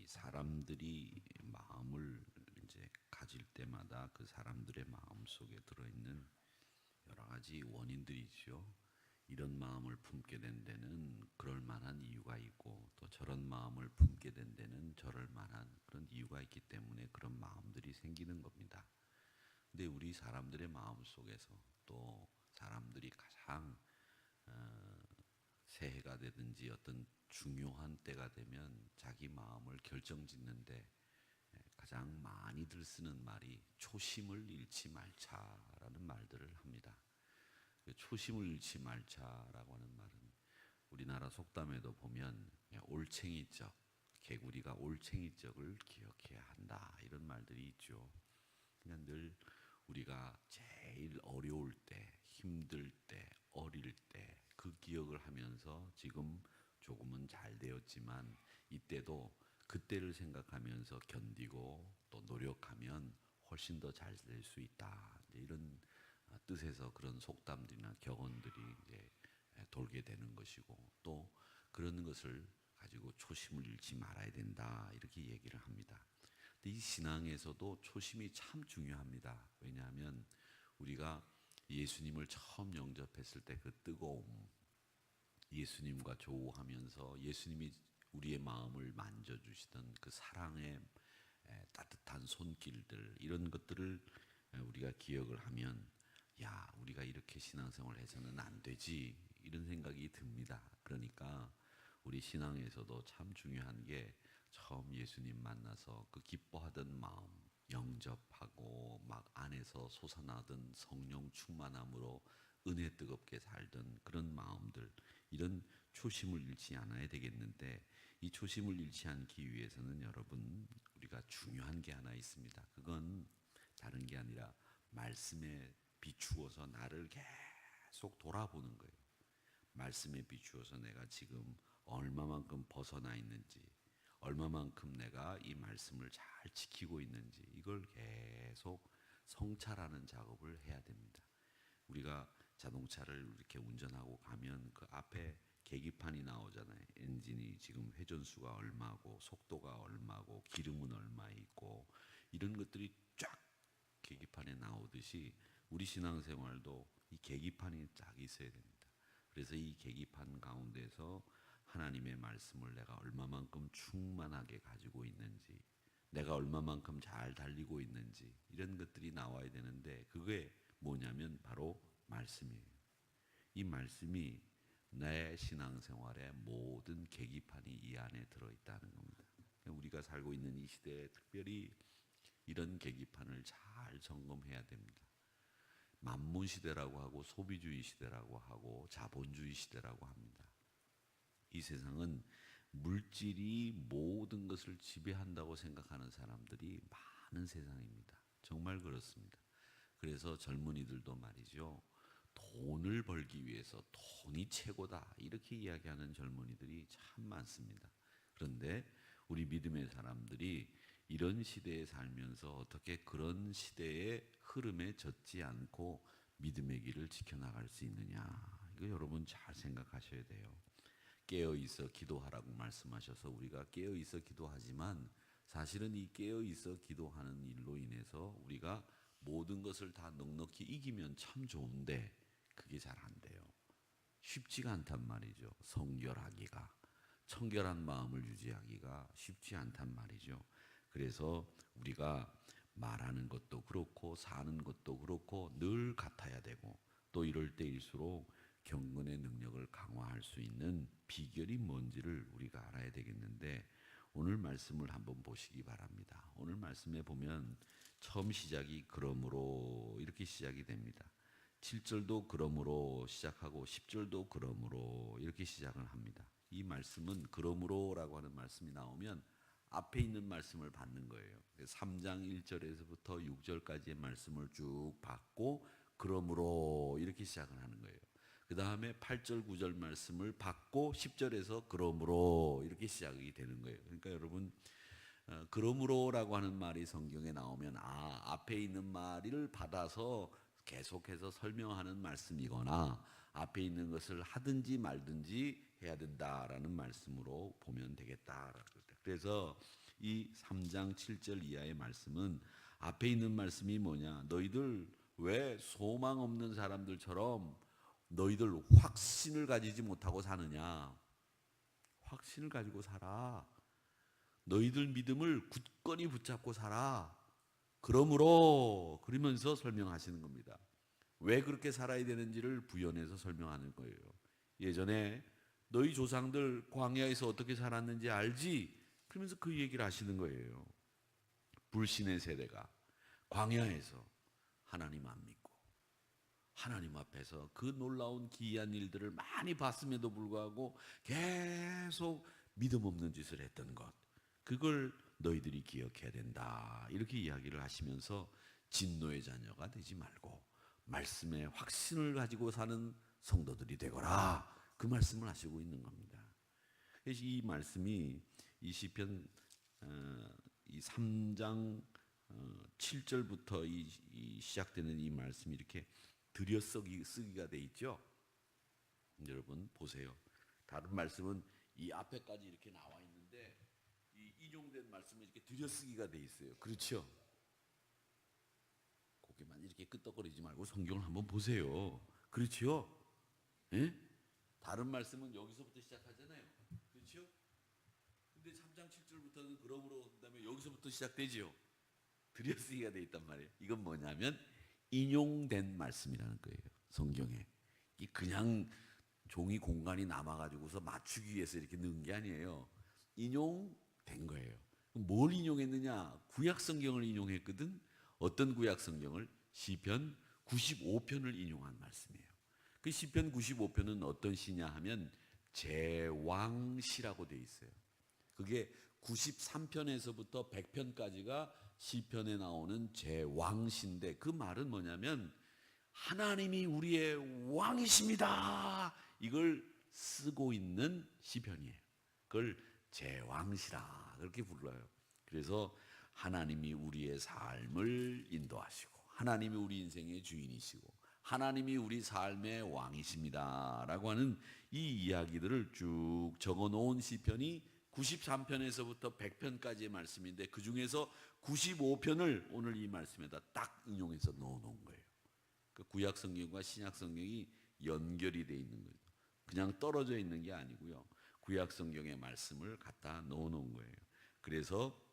사람들이 마음을 이제 가질 때마다 그 사람들의 마음 속에 들어있는 여러 가지 원인들이 있죠. 이런 마음을 품게 된 데는 그럴 만한 이유가 있고, 또 저런 마음을 품게 된 데는 저럴 만한 그런 이유가 있기 때문에 그런 마음들이 생기는 겁니다. 근데 우리 사람들의 마음 속에서 또 사람들이 가장 새해가 되든지 어떤 중요한 때가 되면 자기 마음을 결정짓는데 가장 많이들 쓰는 말이 초심을 잃지 말자라는 말들을 합니다. 초심을 잃지 말자라고 하는 말은 우리나라 속담에도 보면 올챙이적, 개구리가 올챙이적을 기억해야 한다 이런 말들이 있죠. 그냥 늘 우리가 제일 어려울 때, 힘들 때, 어릴 때 그 기억을 하면서 지금 조금은 잘 되었지만 이때도 그때를 생각하면서 견디고 또 노력하면 훨씬 더 잘 될 수 있다. 이제 이런 뜻에서 그런 속담들이나 격언들이 이제 돌게 되는 것이고, 또 그런 것을 가지고 초심을 잃지 말아야 된다 이렇게 얘기를 합니다. 근데 이 신앙에서도 초심이 참 중요합니다. 왜냐하면 우리가 예수님을 처음 영접했을 때 그 뜨거움, 예수님과 조우하면서 예수님이 우리의 마음을 만져주시던 그 사랑의 따뜻한 손길들, 이런 것들을 우리가 기억을 하면 야, 우리가 이렇게 신앙생활을 해서는 안 되지 이런 생각이 듭니다. 그러니까 우리 신앙에서도 참 중요한 게 처음 예수님 만나서 그 기뻐하던 마음, 영접하고 막 안에서 솟아나던 성령 충만함으로 은혜 뜨겁게 살던 그런 마음들, 이런 초심을 잃지 않아야 되겠는데, 이 초심을 잃지 않기 위해서는 여러분, 우리가 중요한 게 하나 있습니다. 그건 다른 게 아니라 말씀에 비추어서 나를 계속 돌아보는 거예요. 말씀에 비추어서 내가 지금 얼마만큼 벗어나 있는지, 얼마만큼 내가 이 말씀을 잘 지키고 있는지, 이걸 계속 성찰하는 작업을 해야 됩니다. 우리가 자동차를 이렇게 운전하고 가면 그 앞에 계기판이 나오잖아요. 엔진이 지금 회전수가 얼마고, 속도가 얼마고, 기름은 얼마 있고, 이런 것들이 쫙 계기판에 나오듯이 우리 신앙생활도 이 계기판이 딱 있어야 됩니다. 그래서 이 계기판 가운데서 하나님의 말씀을 내가 얼마만큼 충만하게 가지고 있는지, 내가 얼마만큼 잘 달리고 있는지, 이런 것들이 나와야 되는데, 그게 뭐냐면 바로 말씀이에요. 이 말씀이 내 신앙생활의 모든 계기판이 이 안에 들어있다는 겁니다. 우리가 살고 있는 이 시대에 특별히 이런 계기판을 잘 점검해야 됩니다. 만문 시대라고 하고 소비주의 시대라고 하고 자본주의 시대라고 합니다. 이 세상은 물질이 모든 것을 지배한다고 생각하는 사람들이 많은 세상입니다. 정말 그렇습니다. 그래서 젊은이들도 말이죠. 돈을 벌기 위해서 돈이 최고다 이렇게 이야기하는 젊은이들이 참 많습니다. 그런데 우리 믿음의 사람들이 이런 시대에 살면서 어떻게 그런 시대의 흐름에 젖지 않고 믿음의 길을 지켜나갈 수 있느냐, 이거 여러분 잘 생각하셔야 돼요. 깨어 있어 기도하라고 말씀하셔서 우리가 깨어 있어 기도하지만, 사실은 이 깨어 있어 기도하는 일로 인해서 우리가 모든 것을 다 넉넉히 이기면 참 좋은데 그게 잘 안 돼요. 쉽지가 않단 말이죠. 성결하기가, 청결한 마음을 유지하기가 쉽지 않단 말이죠. 그래서 우리가 말하는 것도 그렇고 사는 것도 그렇고 늘 같아야 되고, 또 이럴 때일수록 경건의 능력을 강화할 수 있는 비결이 뭔지를 우리가 알아야 되겠는데, 오늘 말씀을 한번 보시기 바랍니다. 오늘 말씀에 보면 처음 시작이 그러므로 이렇게 시작이 됩니다. 7절도 그러므로 시작하고 10절도 그러므로 이렇게 시작을 합니다. 이 말씀은 그러므로라고 하는 말씀이 나오면 앞에 있는 말씀을 받는 거예요. 3장 1절에서부터 6절까지의 말씀을 쭉 받고 그러므로 이렇게 시작을 하는 거예요. 그 다음에 8절 9절 말씀을 받고 10절에서 그러므로 이렇게 시작이 되는 거예요. 그러니까 여러분, 그러므로라고 하는 말이 성경에 나오면 앞에 있는 말을 받아서 계속해서 설명하는 말씀이거나 앞에 있는 것을 하든지 말든지 해야 된다라는 말씀으로 보면 되겠다. 그래서 이 3장 7절 이하의 말씀은 앞에 있는 말씀이 뭐냐? 너희들 왜 소망 없는 사람들처럼 너희들 확신을 가지지 못하고 사느냐? 확신을 가지고 살아. 너희들 믿음을 굳건히 붙잡고 살아. 그러면서 설명하시는 겁니다. 왜 그렇게 살아야 되는지를 부연해서 설명하는 거예요. 예전에 너희 조상들 광야에서 어떻게 살았는지 알지? 그러면서 그 얘기를 하시는 거예요. 불신의 세대가 광야에서 하나님 안 믿고 하나님 앞에서 그 놀라운 기이한 일들을 많이 봤음에도 불구하고 계속 믿음 없는 짓을 했던 것, 그걸 너희들이 기억해야 된다. 이렇게 이야기를 하시면서 진노의 자녀가 되지 말고 말씀에 확신을 가지고 사는 성도들이 되거라. 그 말씀을 하시고 있는 겁니다. 그래서 이 말씀이 이 시편 이 3장 7절부터 이 시작되는 이 말씀이 이렇게 들여쓰기가 돼 있죠. 여러분 보세요. 다른 말씀은 이 앞에까지 이렇게 나와 있는데 이 인용된 말씀은 이렇게 들여쓰기가 돼 있어요. 그렇죠? 고개만 이렇게 끄덕거리지 말고 성경을 한번 보세요. 그렇죠? 예? 다른 말씀은 여기서부터 시작하잖아요. 그렇죠? 근데 3장 7절부터는 그러므로 그다음에 여기서부터 시작되지요. 들여쓰기가 돼 있단 말이에요. 이건 뭐냐면 인용된 말씀이라는 거예요. 성경에. 이 그냥 종이 공간이 남아가지고서 맞추기 위해서 이렇게 넣은 게 아니에요. 인용된 거예요. 뭘 인용했느냐? 구약 성경을 인용했거든. 어떤 구약 성경을? 시편 95편을 인용한 말씀이에요. 그 시편 95편은 어떤 시냐 하면 제왕시라고 돼 있어요. 그게 93편에서부터 100편까지가 시편에 나오는 제왕시인데, 그 말은 뭐냐면 하나님이 우리의 왕이십니다. 이걸 쓰고 있는 시편이에요. 그걸 제왕시라 그렇게 불러요. 그래서 하나님이 우리의 삶을 인도하시고 하나님이 우리 인생의 주인이시고 하나님이 우리 삶의 왕이십니다 라고 하는 이 이야기들을 쭉 적어놓은 시편이 93편에서부터 100편까지의 말씀인데, 그 중에서 95편을 오늘 이 말씀에다 딱 인용해서 넣어놓은 거예요. 그 구약 성경과 신약 성경이 연결이 돼 있는 거예요. 그냥 떨어져 있는 게 아니고요. 구약 성경의 말씀을 갖다 넣어놓은 거예요. 그래서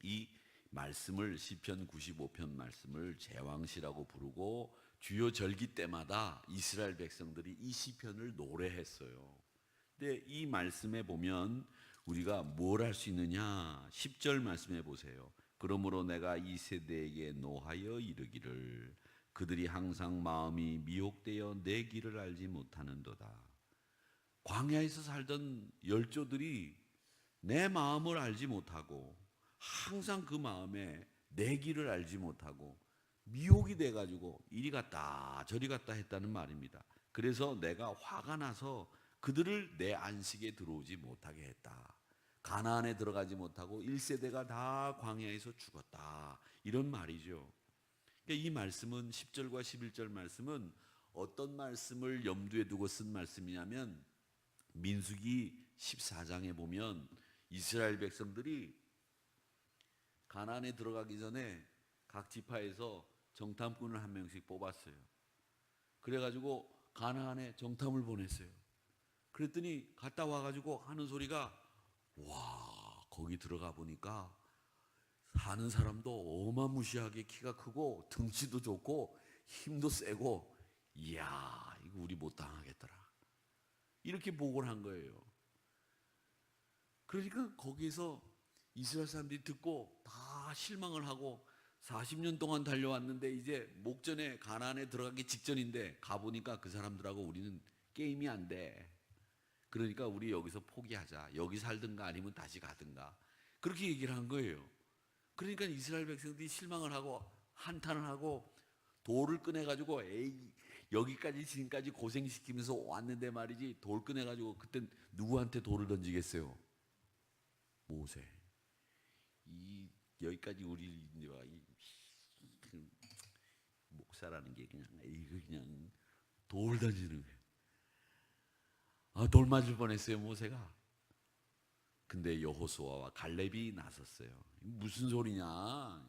이 말씀을 시편 95편 말씀을 제왕시라고 부르고 주요 절기 때마다 이스라엘 백성들이 이 시편을 노래했어요. 근데 이 말씀에 보면 우리가 뭘 할 수 있느냐? 10절 말씀해 보세요. 그러므로 내가 이 세대에게 노하여 이르기를 그들이 항상 마음이 미혹되어 내 길을 알지 못하는도다. 광야에서 살던 열조들이 내 마음을 알지 못하고 항상 그 마음에 내 길을 알지 못하고 미혹이 돼가지고 이리 갔다 저리 갔다 했다는 말입니다. 그래서 내가 화가 나서 그들을 내 안식에 들어오지 못하게 했다. 가나안에 들어가지 못하고 1세대가 다 광야에서 죽었다. 이런 말이죠. 이 말씀은 10절과 11절 말씀은 어떤 말씀을 염두에 두고 쓴 말씀이냐면, 민수기 14장에 보면 이스라엘 백성들이 가나안에 들어가기 전에 각 지파에서 정탐꾼을 한 명씩 뽑았어요. 그래가지고 가나안에 정탐을 보냈어요. 그랬더니 갔다 와가지고 하는 소리가, 와, 거기 들어가 보니까 사는 사람도 어마무시하게 키가 크고 덩치도 좋고 힘도 세고, 이야, 이거 우리 못 당하겠더라. 이렇게 보고를 한 거예요. 그러니까 거기에서 이스라엘 사람들이 듣고 다 실망을 하고 40년 동안 달려왔는데 이제 목전에 가나안에 들어가기 직전인데 가보니까 그 사람들하고 우리는 게임이 안 돼. 그러니까 우리 여기서 포기하자. 여기 살든가 아니면 다시 가든가. 그렇게 얘기를 한 거예요. 그러니까 이스라엘 백성들이 실망을 하고 한탄을 하고 돌을 꺼내가지고, 에이, 여기까지 지금까지 고생시키면서 왔는데 말이지, 돌 꺼내가지고 그때 누구한테 돌을 던지겠어요? 모세. 여기까지 우리 목사라는 게 그냥 돌 던지는 거예요. 돌 맞을 뻔했어요, 모세가. 근데 여호수아와 갈렙이 나섰어요. 무슨 소리냐?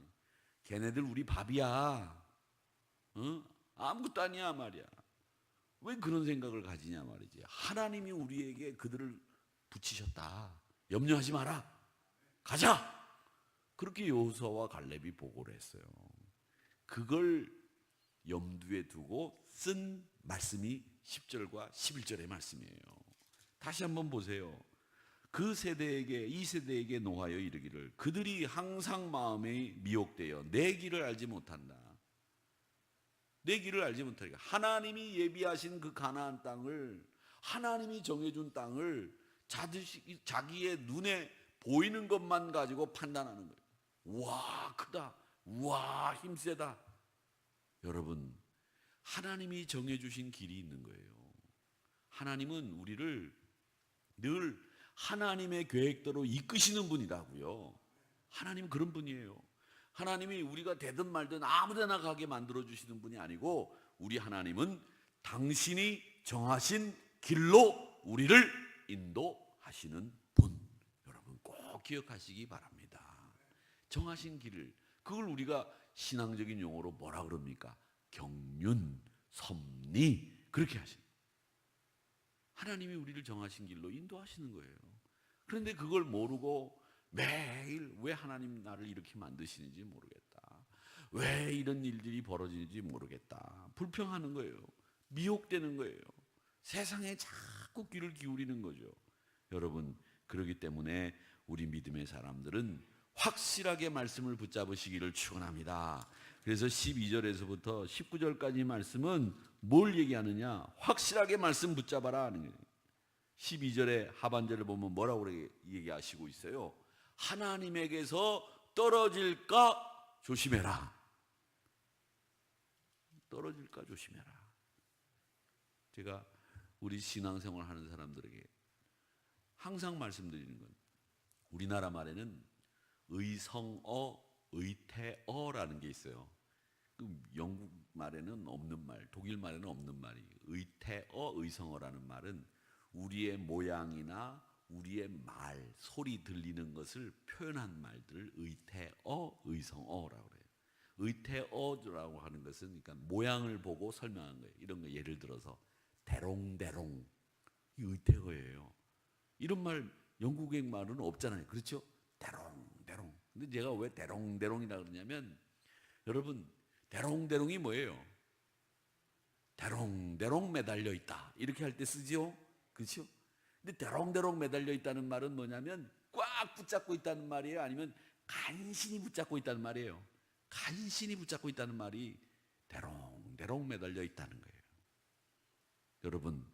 걔네들 우리 밥이야. 어? 아무것도 아니야 말이야. 왜 그런 생각을 가지냐 말이지. 하나님이 우리에게 그들을 붙이셨다. 염려하지 마라. 가자. 그렇게 여호수아와 갈렙이 보고를 했어요. 그걸 염두에 두고 쓴 말씀이 10절과 11절의 말씀이에요. 다시 한번 보세요. 그 세대에게, 이 세대에게 노하여 이르기를 그들이 항상 마음에 미혹되어 내 길을 알지 못한다. 내 길을 알지 못하니까 하나님이 예비하신 그 가나안 땅을, 하나님이 정해준 땅을 자기의 눈에 보이는 것만 가지고 판단하는 거예요. 와 크다, 와 힘세다. 여러분, 하나님이 정해주신 길이 있는 거예요. 하나님은 우리를 늘 하나님의 계획대로 이끄시는 분이라고요. 하나님은 그런 분이에요. 하나님이 우리가 되든 말든 아무데나 가게 만들어주시는 분이 아니고, 우리 하나님은 당신이 정하신 길로 우리를 인도하시는 분. 여러분 꼭 기억하시기 바랍니다. 정하신 길을, 그걸 우리가 신앙적인 용어로 뭐라 그럽니까? 경륜, 섭리, 그렇게 하신, 하나님이 우리를 정하신 길로 인도하시는 거예요. 그런데 그걸 모르고 매일 왜 하나님 나를 이렇게 만드시는지 모르겠다, 왜 이런 일들이 벌어지는지 모르겠다, 불평하는 거예요. 미혹되는 거예요. 세상에 자꾸 귀를 기울이는 거죠. 여러분, 그렇기 때문에 우리 믿음의 사람들은 확실하게 말씀을 붙잡으시기를 축원합니다. 그래서 12절에서부터 19절까지 말씀은 뭘 얘기하느냐? 확실하게 말씀 붙잡아라 하는 거예요. 12절의 하반절을 보면 뭐라고 얘기하시고 있어요? 하나님에게서 떨어질까 조심해라. 떨어질까 조심해라. 제가 우리 신앙생활 하는 사람들에게 항상 말씀드리는 건, 우리나라 말에는 의성어, 의태어라는 게 있어요. 영국 말에는 없는 말, 독일 말에는 없는 말이 의태어, 의성어라는 말은 우리의 모양이나 우리의 말, 소리 들리는 것을 표현한 말들을 의태어, 의성어라고 그래요. 의태어라고 하는 것은 그러니까 모양을 보고 설명한 거예요. 이런 거 예를 들어서 대롱대롱, 이 의태어예요. 이런 말 영국의 말은 없잖아요. 그렇죠? 대롱대롱. 근데 제가 왜 대롱대롱이라고 그러냐면, 여러분 대롱대롱이 뭐예요? 대롱대롱 매달려 있다, 이렇게 할 때 쓰죠. 그렇죠? 근데 대롱대롱 매달려 있다는 말은 뭐냐면 꽉 붙잡고 있다는 말이에요? 아니면 간신히 붙잡고 있다는 말이에요? 간신히 붙잡고 있다는 말이 대롱대롱 매달려 있다는 거예요. 여러분,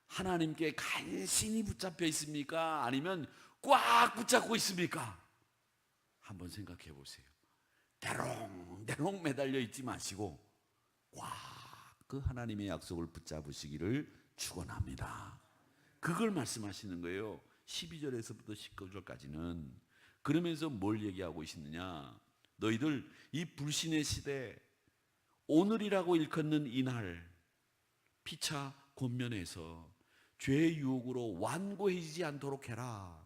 하나님께 간신히 붙잡혀 있습니까? 아니면 꽉 붙잡고 있습니까? 한번 생각해 보세요. 대롱대롱 매달려 있지 마시고 꽉 그 하나님의 약속을 붙잡으시기를 축원합니다. 그걸 말씀하시는 거예요. 12절에서부터 19절까지는. 그러면서 뭘 얘기하고 있느냐? 너희들 이 불신의 시대, 오늘이라고 일컫는 이날, 피차 권면해서 죄의 유혹으로 완고해지지 않도록 해라.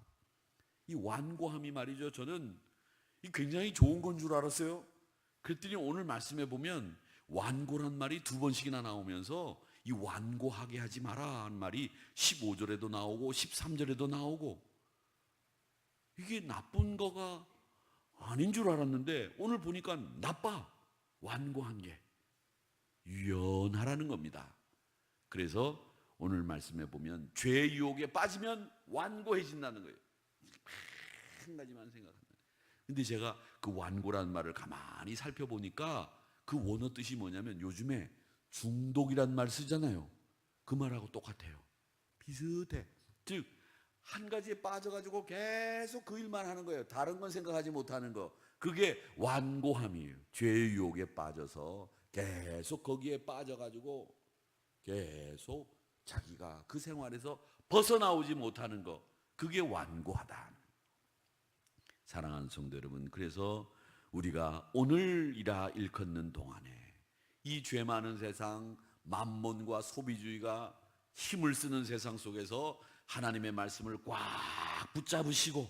이 완고함이 말이죠, 저는 굉장히 좋은 건 줄 알았어요. 그랬더니 오늘 말씀해 보면 완고란 말이 2번씩이나 나오면서 이 완고하게 하지 마라 하는 말이 15절에도 나오고 13절에도 나오고, 이게 나쁜 거가 아닌 줄 알았는데 오늘 보니까 나빠. 완고한 게 유연하라는 겁니다. 그래서 오늘 말씀해 보면 죄의 유혹에 빠지면 완고해진다는 거예요. 한 가지만 생각합니다. 근데 제가 그 완고라는 말을 가만히 살펴보니까 그 원어 뜻이 뭐냐면, 요즘에 중독이란 말 쓰잖아요. 그 말하고 똑같아요. 비슷해. 즉 한 가지에 빠져가지고 계속 그 일만 하는 거예요. 다른 건 생각하지 못하는 거. 그게 완고함이에요. 죄의 유혹에 빠져서 계속 거기에 빠져가지고 계속 자기가 그 생활에서 벗어나오지 못하는 거. 그게 완고하다. 사랑하는 성도 여러분, 그래서 우리가 오늘이라 일컫는 동안에 이 죄 많은 세상, 만몬과 소비주의가 힘을 쓰는 세상 속에서 하나님의 말씀을 꽉 붙잡으시고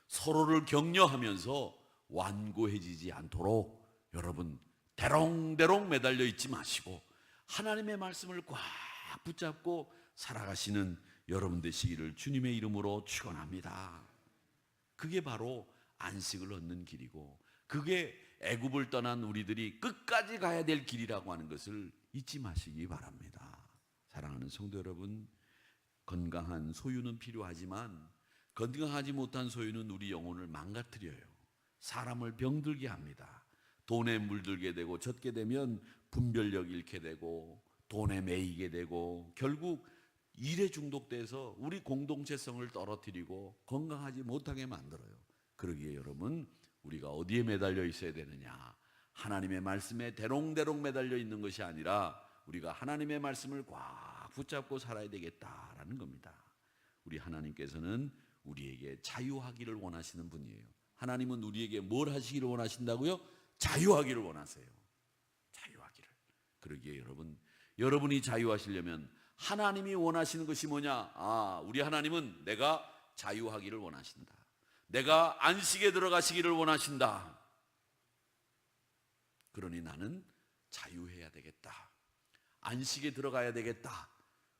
서로를 격려하면서 완고해지지 않도록 여러분 대롱대롱 매달려 있지 마시고 하나님의 말씀을 꽉 붙잡고 살아가시는 여러분 되시기를 주님의 이름으로 축원합니다. 그게 바로 안식을 얻는 길이고 그게 애굽을 떠난 우리들이 끝까지 가야 될 길이라고 하는 것을 잊지 마시기 바랍니다. 사랑하는 성도 여러분, 건강한 소유는 필요하지만 건강하지 못한 소유는 우리 영혼을 망가뜨려요. 사람을 병들게 합니다. 돈에 물들게 되고 젖게 되면 분별력 잃게 되고 돈에 매이게 되고 결국 일에 중독돼서 우리 공동체성을 떨어뜨리고 건강하지 못하게 만들어요. 그러기에 여러분 우리가 어디에 매달려 있어야 되느냐? 하나님의 말씀에 대롱대롱 매달려 있는 것이 아니라 우리가 하나님의 말씀을 꽉 붙잡고 살아야 되겠다라는 겁니다. 우리 하나님께서는 우리에게 자유하기를 원하시는 분이에요. 하나님은 우리에게 뭘 하시기를 원하신다고요? 자유하기를 원하세요. 자유하기를. 그러기에 여러분이 자유하시려면 하나님이 원하시는 것이 뭐냐? 우리 하나님은 내가 자유하기를 원하신다. 내가 안식에 들어가시기를 원하신다. 그러니 나는 자유해야 되겠다. 안식에 들어가야 되겠다.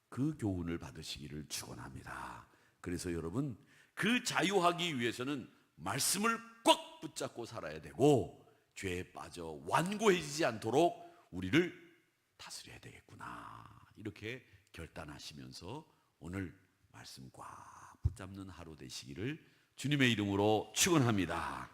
그 교훈을 받으시기를 축원합니다. 그래서 여러분 그 자유하기 위해서는 말씀을 꽉 붙잡고 살아야 되고 죄에 빠져 완고해지지 않도록 우리를 다스려야 되겠구나. 이렇게 결단하시면서 오늘 말씀 꽉 붙잡는 하루 되시기를 주님의 이름으로 축원합니다.